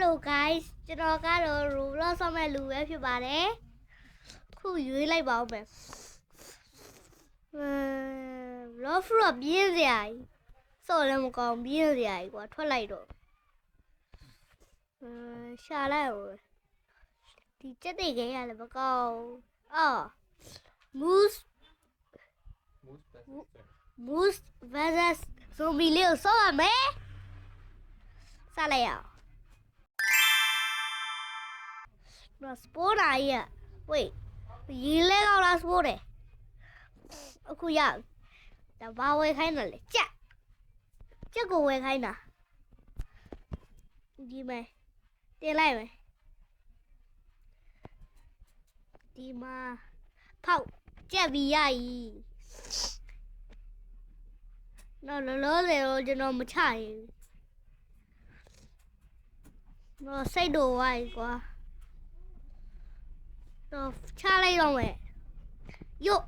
Hello guys ကျွန်တော်ကတော့ Roblox ဆောက်မဲ့လူပဲဖြစ်ပါတယ်ခုရွေးလိုက်ပါဦးမယ်Roblox ပြင်းစရာကြီးစော်လည်းမကောင်းပြင်းစရာကြီးကွာထွက်လိုက်တော့ရှာလိုက်ဦးဒီချက်တွေကြီးရလည်းမကောင်းအော် Moose versus zombie လေးကိုဆောက်ရမယ်စလိုက်ရအောင်နော်စပိုးလာရဝေးရေလဲကောင်းလားစပိုးတယ်အခုရဒါဘာဝယ်ခိုင်းတယ်လဲကြက်ကိုဝယ်ခိုင်းတာဒီမဲ့တင်လိုက်မယ်ဒီမှာဖောက်ကြက်ပြီးရည်နော်လောဆယ်တော့ကျွန်တော်မချရင်နော်စိတ်တော့ဝိုင်းကွာတော့ချလိုက်တော့မယ်ယော့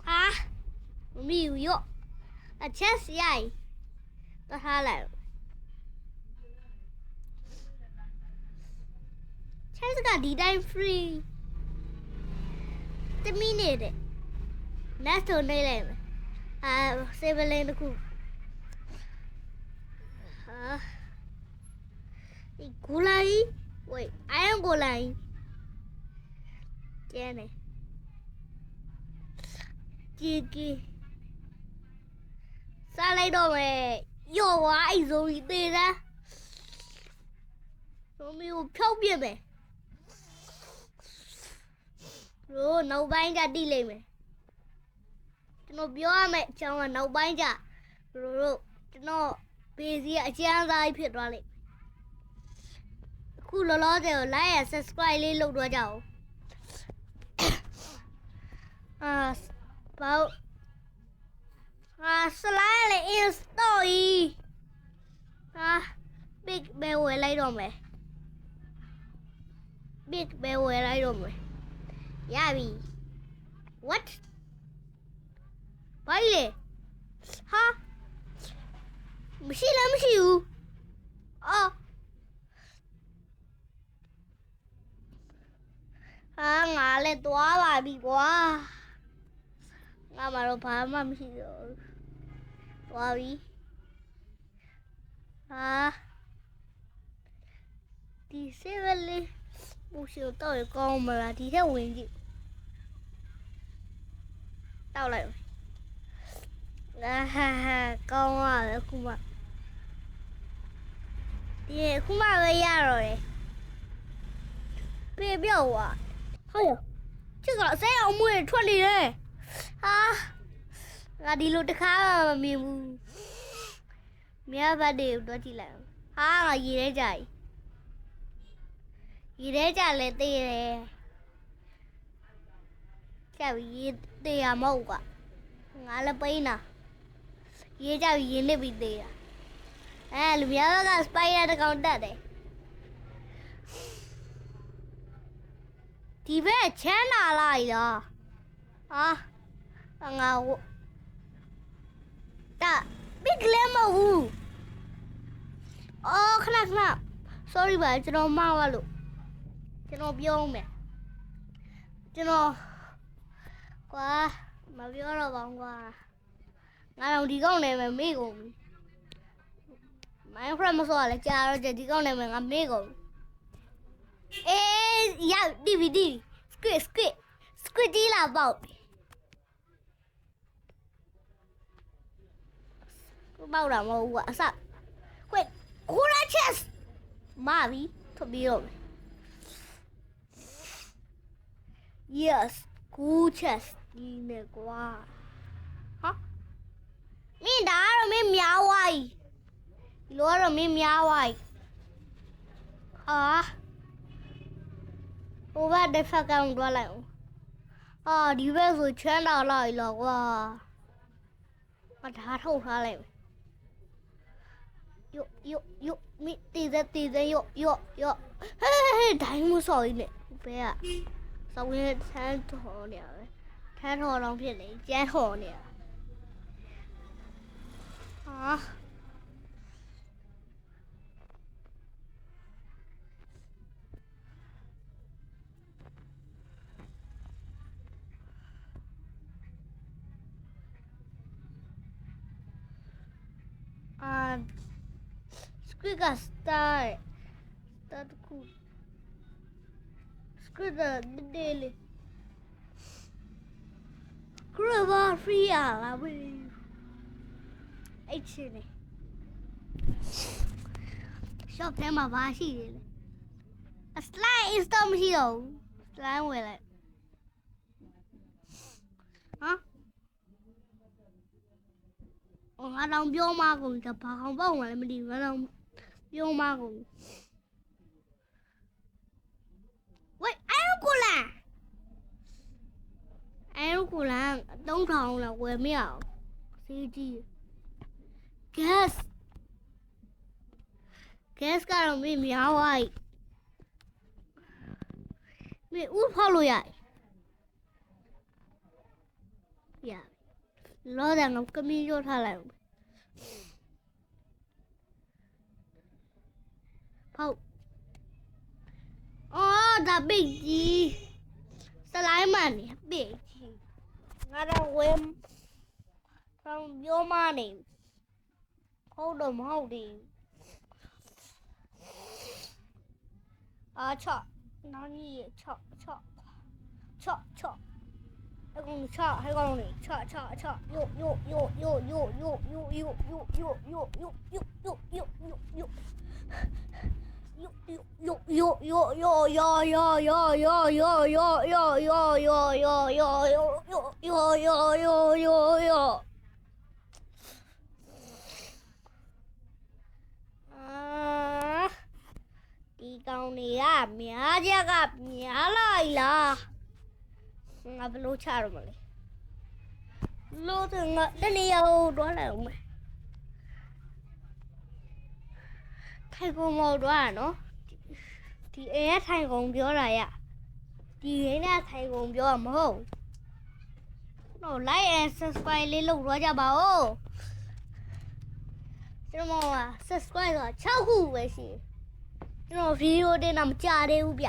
ဟာမမီယော့အချက်စရိုက်တော့ထားလိုက်ချက်စကဒီတိုင်း free တမီနေတဲ့ next တော့နေလိုက်မယ်7 lane တခုဒီကိုလိုက်ဝေး I am ကိုလိုက်ကျဲနေကြီးစားလိုက်တော့မယ်ယော့ဝါအဲ့ဇုံကြီးသေးတယ်ဇုံမျိုးဖြောက်ပြစ်မယ်ရိုးနောက်ပိုင်းကျတိလိမ့်မယ်ကျွန်တော်ပြောရမယ်အကြောင်းကနောက်ပိုင်းကျတို့ကျွန်တော်ဘေးစီအကျန်းစားဖြစ်သွားလိမ့်အခုလောလောဆယ်ကို like and subscribe လေးလုပ်တော့ကြအောင်ဘောစလိုက်လေ install big ပဲဝယ်လိုက်တော့မယ် big ပဲဝယ်လိုက်တော့မယ်ရပြီ what ဘာလဲဟာမရှိလားမရှိဘူးအော်ငါလည်းသွားပါပြီကွာငါမတော့ဘာမှမရှိတော့သွားပြီဒီစေးလေးဘူရှိတော့ရကောင်းမလားဒီထက်ဝင်ကြည့်တောက်လိုက်ကောင်းရတယ်ခုမှဒီခုမှပဲရတော့တယ်ပြေပြောက်သွားဟုတ်ရ这个谁要摸ထွက်နေတယ်ငါဒီလိုတခါမမြင်ဘူးမြတ်ဘတ်တွေတော့ကြည့်လိုက်ငါရေထဲကြလဲတေးတယ်ကြပြီရေတေးရမဟုတ်ကငါလည်းပိန်းတာရေကြပြီရေနစ်ပြီးတေးတာလူများကစပိုင်ယာတကောင်တက်တယ်ဒီဘက်ချမ်းသာလိုက်တော့ငါတာဘစ်လည်းမဟုတ်ခဏ sorry ပါကျွန်တော်မှားသွားလို့ကျွန်တော်ပြောမယ်ကျွန်တော်ကွာမပြောတော့ပါဘူးကွာငါတော့ဒီကောင်းနေမယ်မေ့ကုန်ပြီ Minecraft မဆော့ရလဲကြာတော့ဒီကောင်းနေမယ်ငါမေ့ကုန်ရDVD squid ကြီးလာပေါ့ပေါက်တာမဟုတ်ဘူးအစခွေကိုရာချက်မာဘီထွက်ပြီးတော့ yes good chest ဒီနဲ့ကွာမင်းဒါတော့မင်းများဝိုင်းလောတော့မင်းများဝိုင်းဟိုဘက်တစ်ဖက်ကောင်သွားလိုက်အောင်ဒီဘက်ဆိုချမ်းသာလိုက်လောကွာမထားထုတ်ထားလိုက်ယော့မိတီးတဲ့ယော့ဟဲ့ဒိုင်းမဆော်ရင်းနဲ့ဘယ်ကစောင်းရဲဆန်းထော်နေရတယ်ထန်းထော်တော့ဖြစ်နေကျန်းထော်နေရ squid က star တခု squid တဲ့လေ Grandma free ရလားမသိဘူးအဲ့ချင်းလေ shop ထဲမှာဘာရှိလဲ slime install မရှိတော့ဘူး slime ဝယ်လိုက်ဟမ်ငါတော့ပြောမကုန်တဘာကောင်ပေါ့ငါလည်းမသိဘူးငါတော့ပြောမကုန်ဝေးအဲ့ကိုလာ3000လောက်ဝယ်မရအောင်စီးကြီး gas ကတော့မင်းများဝိုင်းမင်းဥဖောက်လို့ရလောတယ်ငါကမင်းရောထားလိုက်ဖောက်အော်ဒါပိတ်ကြီးစလိုင်းမန်နေပိတ်ကြီးငါတော့ဝယ်ဆောင်ပြောမနေဟုတ်တော့မဟုတ်တယ်ချော့နောက်ကြီးချော့အဲ့ကောင်ချော့ဟဲ့ကောင်လေးချော့ယိုယောယောယောယောယောယောယောယောယောယောယောယောယောယောဒီကောင်တွေကများကြကများလိုက်လားငါဘလို့ချရမလဲလို့တော့ငါတနေ့ရောက်တော့လိုက်အောင်မယ်ထိုင်ကုန်မော်တော့နော်ဒီအိမ်ကထိုင်ကုန်ပြောတာရဒီအိမ်ကထိုင်ကုန်ပြောမဟုတ်တော့ like and subscribe လေးလုပ်တော့ကြပါဦးကျွန်တော်က subscribe တော့6ခုပဲရှိကျွန်တော်ဗီဒီယိုတင်တာမကြသေးဘူးဗျ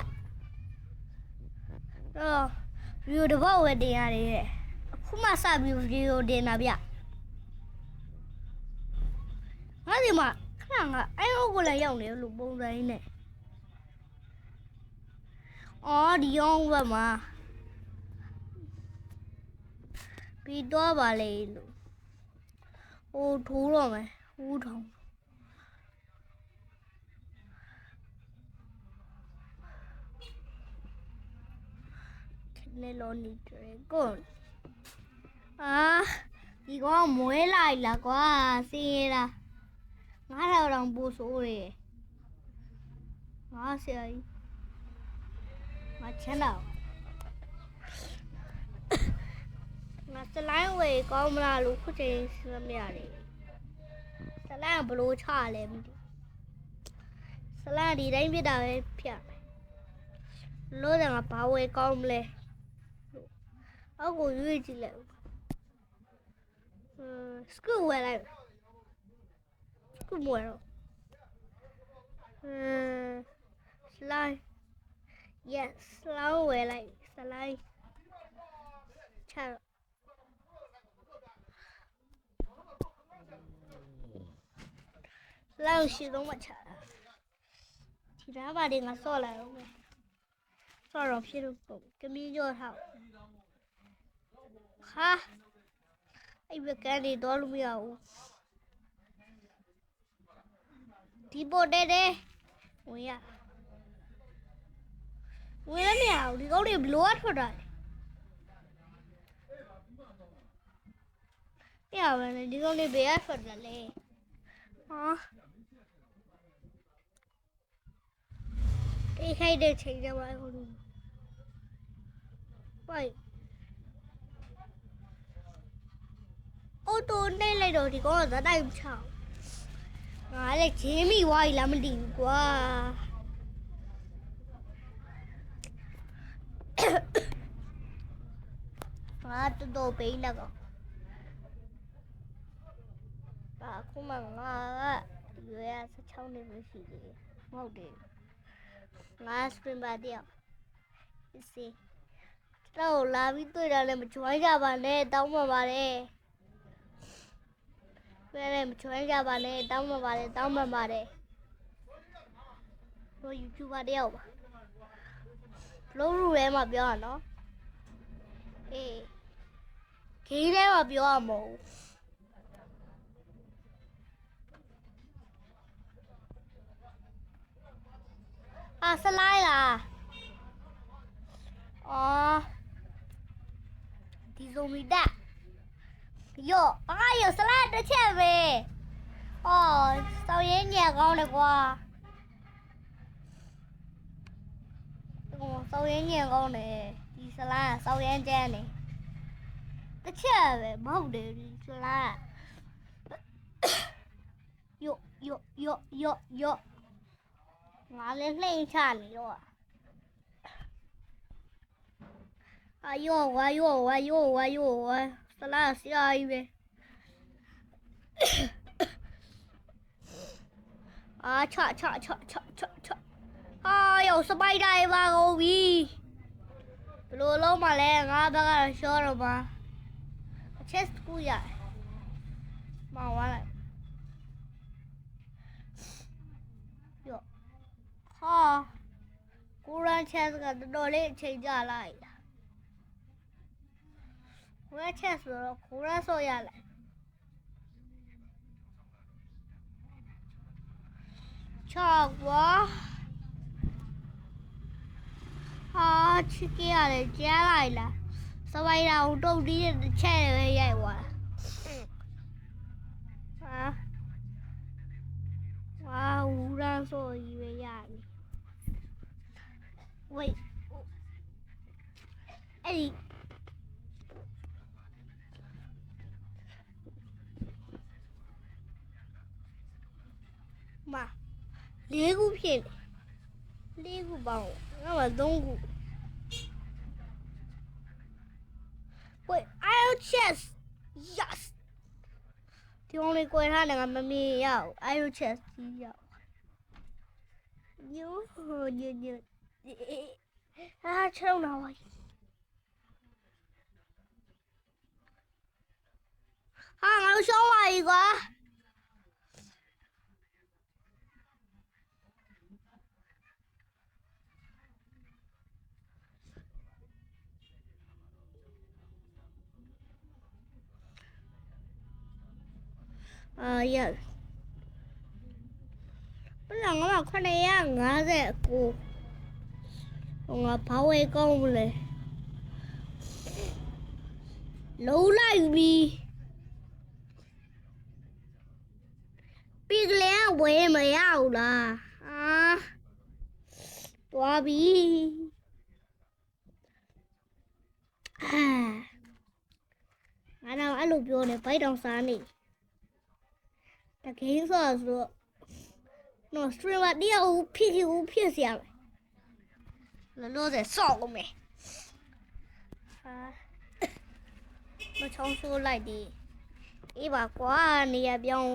ဗီဒီယိုတစ်ပုတ်ဝယ်တင်ရတယ်အခုမှစပြီးဗီဒီယိုတင်တာဗျငါဒီမှာခဏငါအဲ့ဟိုကိုလည်းရောက်နေလို့ပုံစံရင်းနဲ့အော်ဒီရောဘက်မှာပြီးတော့ပါလေလို့ဟိုထိုးတော့မယ်ဟူးထောင်လေလောနီဒရေဂွန်ဒီကောင်မွေးလိုက်လားကွာစင်းရတာ9000တောင်ပို့ဆိုးတယ်ငါဆရာကြီးမချမ်းတော့ငါစလိုင်းဝေကောင်းမလားလို့ခုချိန်စမ်းရတယ်စလိုင်းဘလို့ချလဲမသိစလိုင်းဒီတိုင်းပြတာပဲဖြတ်လို့တယ်ငါဘာဝေကောင်းမလဲအောက်ကိုရွေးကြည့်လိုက်စကူဝယ်လိုက်စကူမွေတော့စလိုင်း yes စလိုင်းဝယ်လိုက်စလိုင်းချတော့စလိုင်းရှိတော့မချတာဒီသားပါတွေငါဆော့လိုက်အောင်ဆော့တော့ဖြစ်လို့ကမီးကြောထားဟာအဲ့ဘက်ကနေတော့လို့မရဘူးဒီပေါ်တဲ့ဝင်ရဝင်မရဘူးဒီကောင်တွေဘလို့ထွက်တာလဲရပါနဲ့ဒီကောင်တွေဘယ်ထွက်တာလဲဟာအေးခိုက်တဲ့ချိန်ကြပါဦးဝိုင်းအော်တိုနေလိုက်တော့ဒီကောင်ကဇာတ်တိုင်းချောင်းငါလည်းဂျင်းမိဝိုင်းလာမသိဘူးကွာငါတော်ပေးလာကောအခုမှငါကရွေး16နှစ်ပဲရှိသေးတယ်မဟုတ်တယ်ငါစပရင်ပါတယောက်စီတော့လာပြီးတွေ့တာလည်းမကြွိုင်းကြပါနဲ့တောင်းပါပါတယ်ဘ လည်းမချွဲကြပါနဲ့တောင်းမှပါတယ်တောင်းမှပါတယ်တို့ YouTuber တယောက်ပါဘလို့ရူထဲမှာပြောရနော်အေးဂိမ်းထဲမှာပြောရမဟုတ်စလိုက်လားအော်ဒီဇိုမီတက်ယောယောစလိုက်တစ်ချက်ပဲအော်စောင်းရင်းညက်ကောင်းတယ်ကွာစောင်းရင်းညက်ကောင်းတယ်ဒီစလိုက်စောင်းရင်းကျန်းနေတစ်ချက်ပဲမဟုတ်တယ်ဒီစလိုက်ယောငါလည်းနှိမ့်ချနေတော့ယောဝါစလိုက်ဆရာကြီးပဲချယောစပိုက်တာပါကုန်ပြီဘလို့လုံးမလဲငါဘက်ကရှောတော့ပါအချက်ကူရမောင်ဝါလိုက်ယောကိုရန်ချက်ကတော်တော်လေးအချိန်ကြာလိုက်ဝဲချက်ဆိုတော့ကိုရန်ဆော့ရလိုက်ချောက်ကွာချစ်ကြရတယ်ကြားလိုက်လားစပိုင်တာကိုတုတ်တီးတဲ့ချက်ပဲရိုက်သွားတာဝူရန်ဆိုကြီးပဲရပြီဝိတ်အဲ့ဒီ၄ခုဖြစ်နေ၄ခုပေါင်းငါမှ3ခုဝိတ် Iron Chest yes ဒီအောင်လေးကိုထားတယ်ငါမမြင်ရအောင် Iron Chest ကြီးရအောင်ညို့ချုံတော့ပါငါရှောင်းပါပြီကွာyes ဘယ်ငါ959ငါဘာဝဲကောင်းမလဲလုံးလိုက်ပြီပြီကလေးဝဲမရဘူးလားတွားပြီငါတော့အဲ့လိုပြောနေဘိုက်တောင်စားနေတကယ်ဆိုနော်စထရီမတရားဖြစ်เสียမယ်လောဆယ်ဆော့ကုန်မယ်မချောင်းဆိုးလိုက်ဒီအေးပါကွာနေရပြောင်း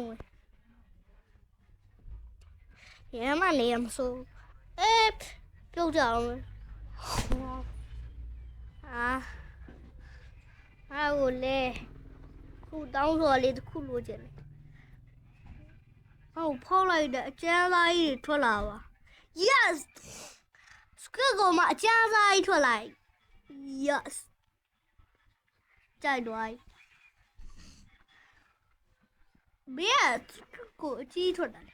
ရမနေရမဆိုးပြုတ်ကြအောင်ကိုလေခုတောင်းစော်လေးတစ်ခုလိုချင်တယ်ဖောက်လိုက်တဲ့အကျန်းသားကြီးထွက်လာပါ yes စကကောမှာအကျန်းသားကြီးထွက်လိုက် yes ကြိုက်တော့ဘေးကိုအကြီးထွက်တယ်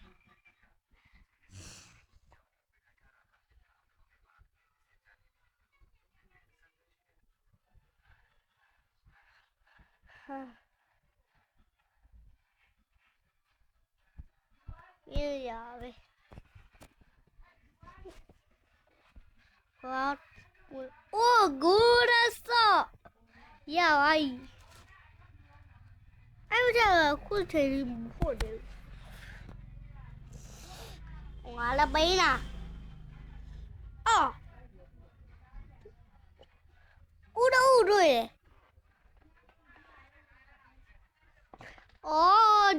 ရပဲgood so ရပါပြီအဲ့ဒါခုချိန်ဖို့တယ်ငါလည်းပေးလားဦးတို့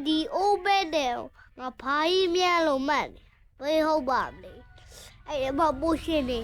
ဒီအိုးပဲတယ်ငါဘာကြီးမြန်လို့မှတ်တယ်ဘယ်ဟုတ်ပါမလဲအဲ့ဒါပို့ရှင်းနေ